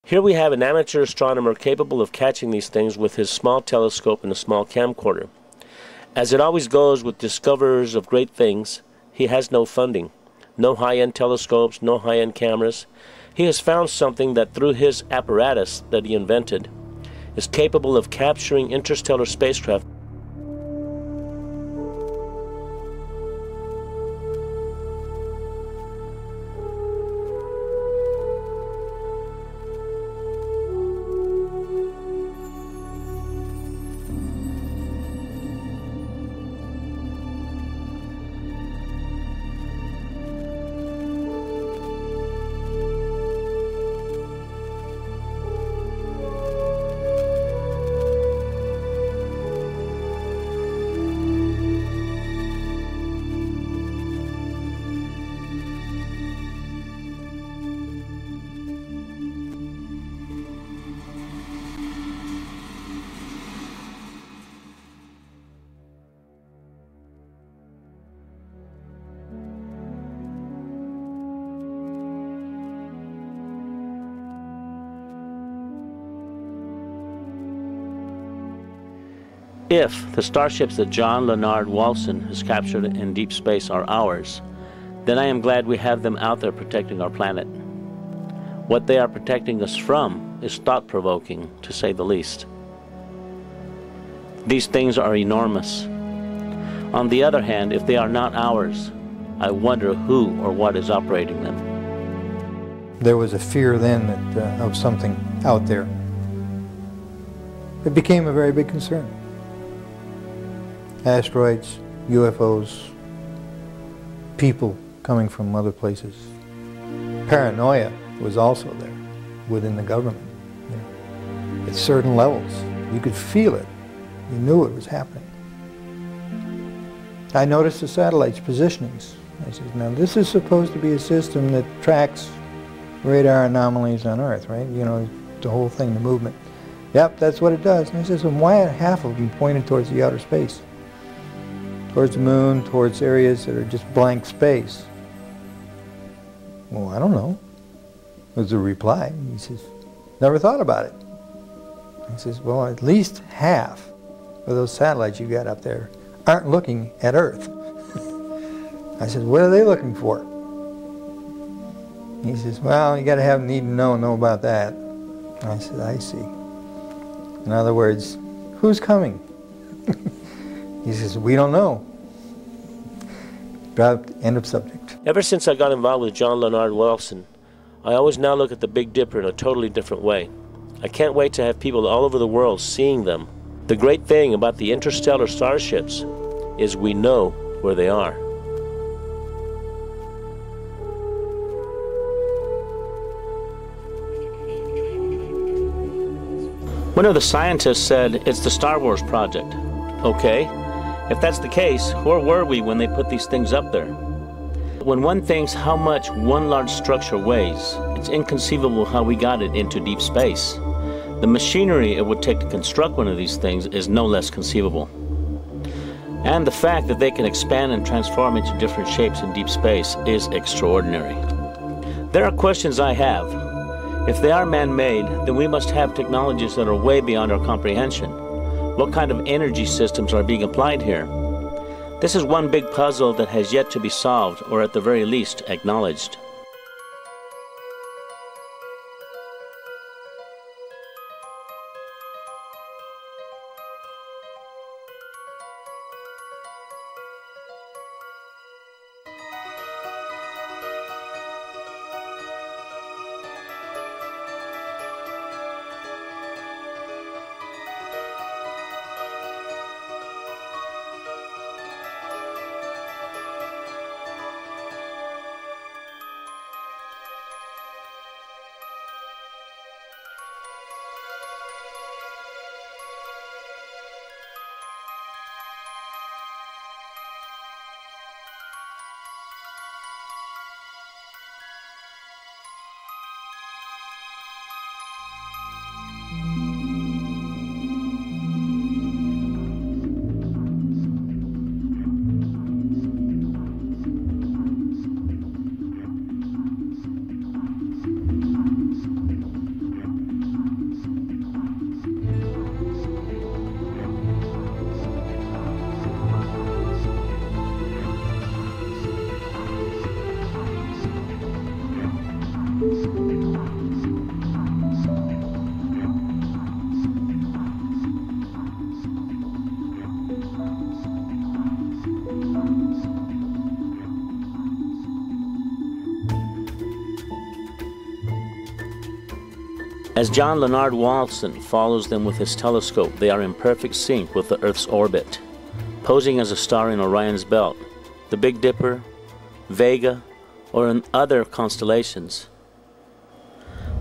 Here we have an amateur astronomer capable of catching these things with his small telescope and a small camcorder. As it always goes with discoverers of great things, he has no funding, no high-end telescopes, no high-end cameras. He has found something that through his apparatus that he invented is capable of capturing interstellar spacecraft. If the starships that John Leonard Walson has captured in deep space are ours, then I am glad we have them out there protecting our planet. What they are protecting us from is thought-provoking, to say the least. These things are enormous. On the other hand, if they are not ours, I wonder who or what is operating them. There was a fear then that, of something out there. It became a very big concern. Asteroids, UFOs, people coming from other places. Paranoia was also there within the government. You know, at certain levels, you could feel it. You knew it was happening. I noticed the satellites' positionings. I said, now this is supposed to be a system that tracks radar anomalies on Earth, right? You know, the whole thing, the movement. Yep, that's what it does. And I said, so why are half of them pointed towards the outer space? Towards the moon, towards areas that are just blank space. Well, I don't know, was the reply. He says, never thought about it. He says, well, at least half of those satellites you got up there aren't looking at Earth. I said, what are they looking for? He says, well, you got to have need to know about that. I said, I see. In other words, who's coming? He says, we don't know. Dropped, end of subject. Ever since I got involved with John Leonard Walson, I always now look at the Big Dipper in a totally different way. I can't wait to have people all over the world seeing them. The great thing about the interstellar starships is we know where they are. One of the scientists said it's the Star Wars project. Okay. If that's the case, where were we when they put these things up there? When one thinks how much one large structure weighs, it's inconceivable how we got it into deep space. The machinery it would take to construct one of these things is no less conceivable. And the fact that they can expand and transform into different shapes in deep space is extraordinary. There are questions I have. If they are man-made, then we must have technologies that are way beyond our comprehension. What kind of energy systems are being applied here? This is one big puzzle that has yet to be solved, or at the very least, acknowledged. As John Leonard Walton follows them with his telescope, they are in perfect sync with the Earth's orbit, posing as a star in Orion's belt, the Big Dipper, Vega, or in other constellations.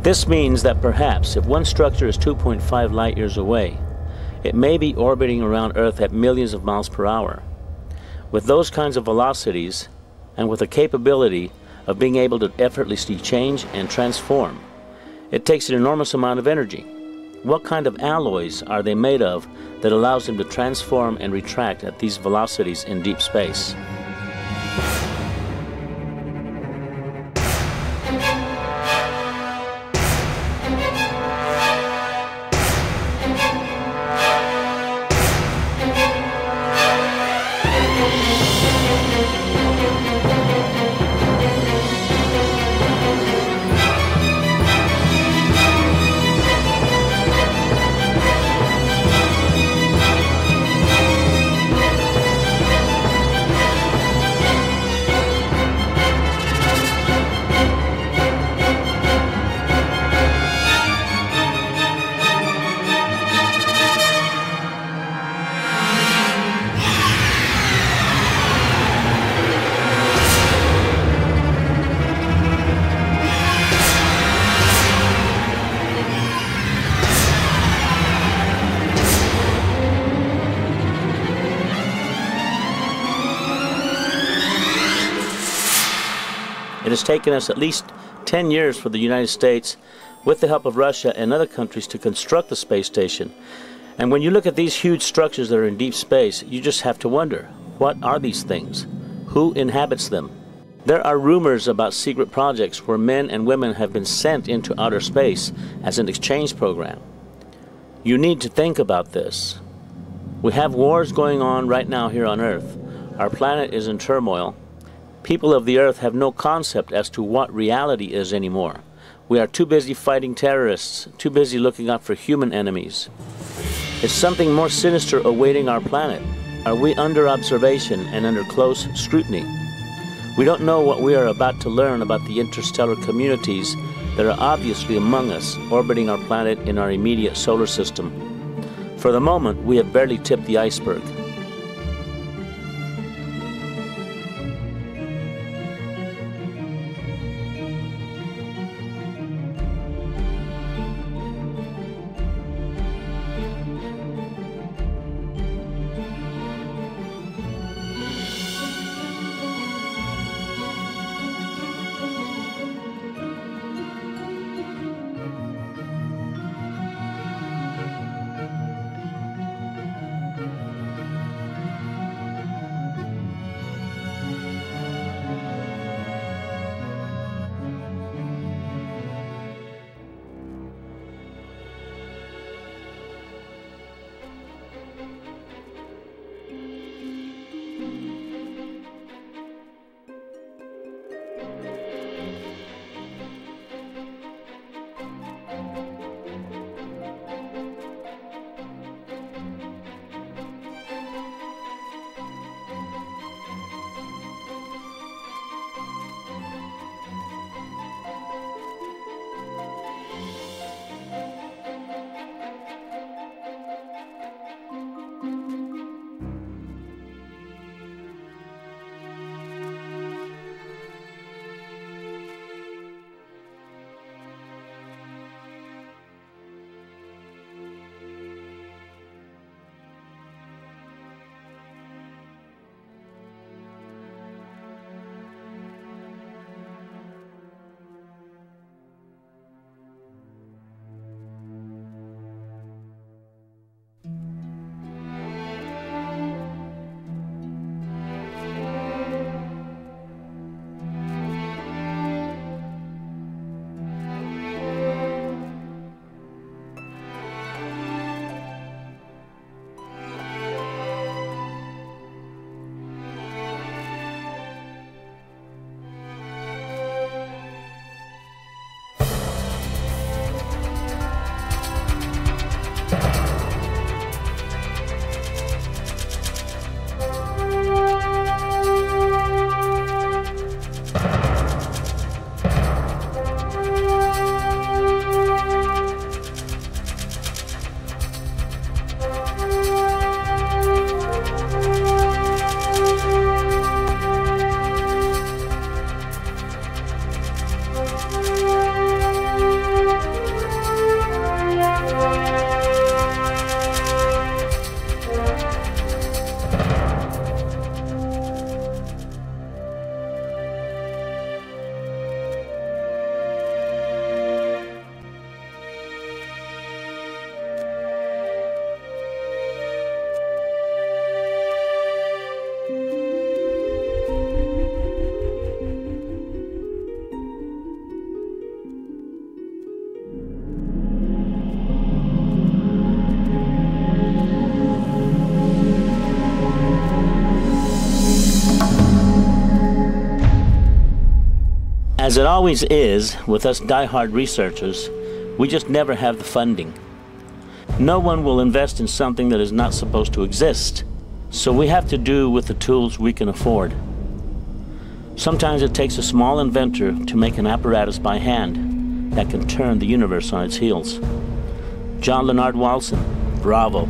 This means that perhaps if one structure is 2.5 light years away, it may be orbiting around Earth at millions of miles per hour. With those kinds of velocities, and with the capability of being able to effortlessly change and transform, it takes an enormous amount of energy. What kind of alloys are they made of that allows them to transform and retract at these velocities in deep space? It has taken us at least 10 years for the United States, with the help of Russia and other countries, to construct the space station. And when you look at these huge structures that are in deep space, you just have to wonder, what are these things? Who inhabits them? There are rumors about secret projects where men and women have been sent into outer space as an exchange program. You need to think about this. We have wars going on right now here on Earth. Our planet is in turmoil. People of the Earth have no concept as to what reality is anymore. We are too busy fighting terrorists, too busy looking out for human enemies. Is something more sinister awaiting our planet? Are we under observation and under close scrutiny? We don't know what we are about to learn about the interstellar communities that are obviously among us, orbiting our planet in our immediate solar system. For the moment, we have barely tipped the iceberg. As it always is with us die-hard researchers, we just never have the funding. No one will invest in something that is not supposed to exist, so we have to do with the tools we can afford. Sometimes it takes a small inventor to make an apparatus by hand that can turn the universe on its heels. John Leonard Walson, bravo.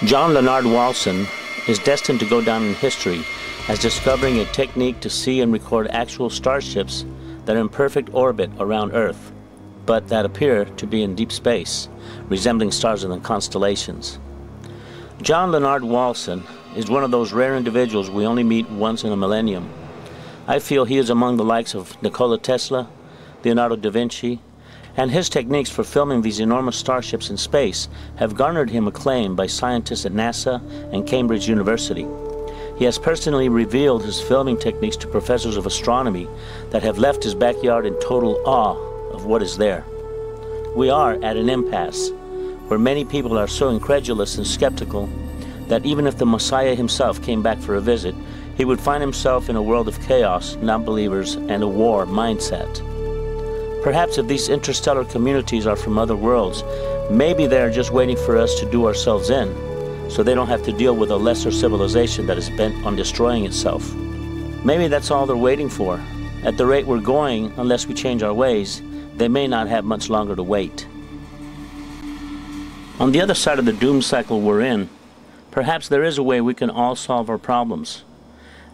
John Leonard Walson is destined to go down in history as discovering a technique to see and record actual starships that are in perfect orbit around Earth, but that appear to be in deep space, resembling stars in the constellations. John Leonard Walson is one of those rare individuals we only meet once in a millennium. I feel he is among the likes of Nikola Tesla, Leonardo da Vinci, and his techniques for filming these enormous starships in space have garnered him acclaim by scientists at NASA and Cambridge University. He has personally revealed his filming techniques to professors of astronomy that have left his backyard in total awe of what is there. We are at an impasse where many people are so incredulous and skeptical that even if the Messiah himself came back for a visit, he would find himself in a world of chaos, non-believers, and a war mindset. Perhaps if these interstellar communities are from other worlds, maybe they're just waiting for us to do ourselves in, so they don't have to deal with a lesser civilization that is bent on destroying itself. Maybe that's all they're waiting for. At the rate we're going, unless we change our ways, they may not have much longer to wait. On the other side of the doom cycle we're in, perhaps there is a way we can all solve our problems.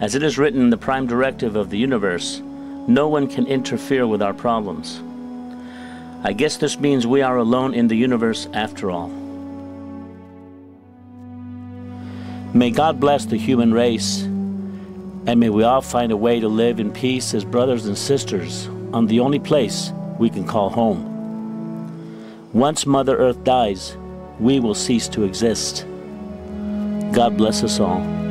As it is written in the prime directive of the universe, no one can interfere with our problems. I guess this means we are alone in the universe after all. May God bless the human race, and may we all find a way to live in peace as brothers and sisters on the only place we can call home. Once Mother Earth dies, we will cease to exist. God bless us all.